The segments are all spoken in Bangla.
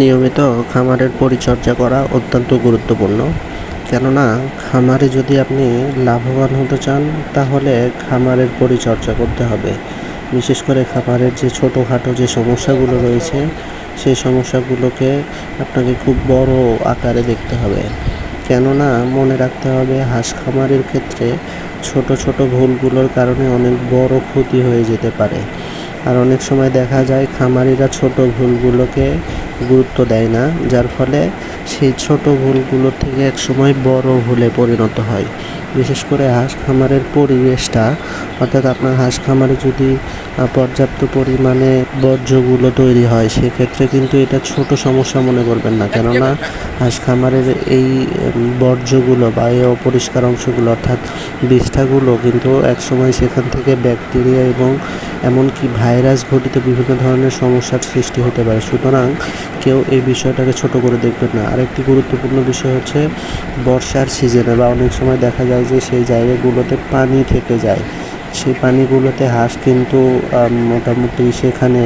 নিয়মিত খামারের পরিচর্যা করা অত্যন্ত গুরুত্বপূর্ণ। কেননা খামারে যদি আপনি লাভবান হতে চান তাহলে খামারের পরিচর্যা করতে হবে। বিশেষ করে খামারের যে ছোটোখাটো যে সমস্যাগুলো রয়েছে সেই সমস্যাগুলোকে আপনাকে খুব বড় আকারে দেখতে হবে। কেননা মনে রাখতে হবে হাঁস খামারের ক্ষেত্রে ছোট ছোট ভুলগুলোর কারণে অনেক বড় ক্ষতি হয়ে যেতে পারে। আর অনেক সময় দেখা যায় খামারিরা ছোট ভুলগুলোকে গুরুত্ব দেয় না, যার ফলে সেই ছোট ভুলগুলো থেকে একসময় বড় ভুলে পরিণত হয়। বিশেষ করে হাঁস খামারের পরিবেশটা, অর্থাৎ আপনার হাঁস খামারে যদি পর্যাপ্ত পরিমাণে বর্জ্যগুলো তৈরি হয় সেক্ষেত্রে কিন্তু এটা ছোট সমস্যা মনে করবেন না। কেননা হাঁস খামারের এই বর্জ্যগুলো বা এই অপরিষ্কার অংশগুলো অর্থাৎ বিষ্ঠাগুলো কিন্তু একসময় সেখান থেকে ব্যাকটেরিয়া এবং এমনকি ভাইরাস ঘটিত বিভিন্ন ধরনের সমস্যার সৃষ্টি হতে পারে। সুতরাং কেউ এই বিষয়টাকে ছোট করে দেখবেন না। আরেকটি গুরুত্বপূর্ণ বিষয় হচ্ছে বর্ষার সিজনে বা অনেক সময় দেখা যায় যে সেই জায়গাগুলোতে পানি থেকে যায়। সেই পানিগুলোতে হাঁস কিন্তু মোটামুটি সেখানে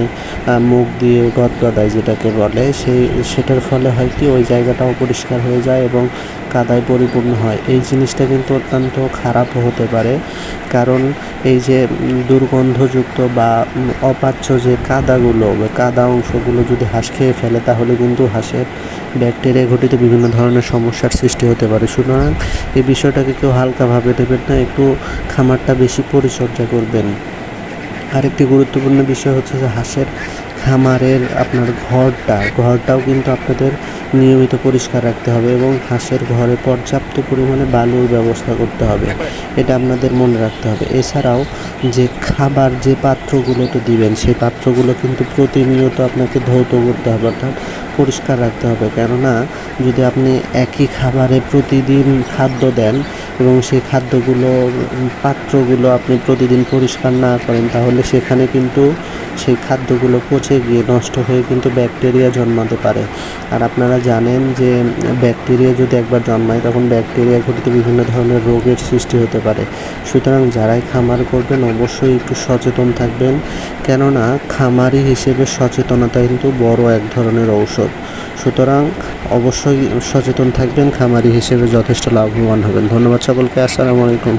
মুখ দিয়ে গদগদায় যেটাকে বলে, সেটার ফলে হয় কি ওই জায়গাটা অপরিষ্কার হয়ে যায় এবং কাদায় পরিপূর্ণ হয়। এই জিনিসটা কিন্তু অত্যন্ত খারাপও হতে পারে, কারণ এই যে দুর্গন্ধযুক্ত বা অপাচ্য যে কাদাগুলো বা কাদা অংশগুলো যদি হাঁস খেয়ে ফেলে তাহলে কিন্তু হাঁসের ব্যাকটেরিয়া ঘটিত বিভিন্ন ধরনের সমস্যার সৃষ্টি হতে পারে। সুতরাং এই বিষয়টাকে কেউ হালকাভাবে নেবেন না, একটু খামারটা বেশি পরিচর্যা করবেন। আরেকটি গুরুত্বপূর্ণ বিষয় হচ্ছে যে হাঁসের খামারের আপনার ঘরটাও কিন্তু আপনাদের নিয়মিত পরিষ্কার রাখতে হবে এবং হাঁসের ঘরে পর্যাপ্ত পরিমাণে বালুর ব্যবস্থা করতে হবে, এটা আপনাদের মনে রাখতে হবে। এছাড়াও যে খাবার যে পাত্রগুলোতে দিবেন সেই পাত্রগুলো কিন্তু প্রতিনিয়ত আপনাকে ধৌত করতে হবে, অর্থাৎ পরিষ্কার রাখতে হবে। কেননা যদি আপনি একই খাবারে প্রতিদিন খাদ্য দেন এবং সেই খাদ্যগুলোর পাত্রগুলো আপনি প্রতিদিন পরিষ্কার না করেন তাহলে সেখানে কিন্তু সেই খাদ্যগুলো পচে গিয়ে নষ্ট হয়ে কিন্তু ব্যাকটেরিয়া জন্মাতে পারে। আর আপনারা জানেন যে ব্যাকটেরিয়া যদি একবার জন্মায় তখন ব্যাকটেরিয়া ঘটিত বিভিন্ন ধরনের রোগের সৃষ্টি হতে পারে। সুতরাং যারাই খামার করবেন অবশ্যই একটু সচেতন থাকবেন, কেননা খামারি হিসেবে সচেতনতা কিন্তু বড় এক ধরনের ঔষধ। সুতরাং অবশ্যই সচেতন থাকবেন, খামারি হিসেবে যথেষ্ট লাভবান হবেন। ধন্যবাদ সকলকে। আসসালামু আলাইকুম।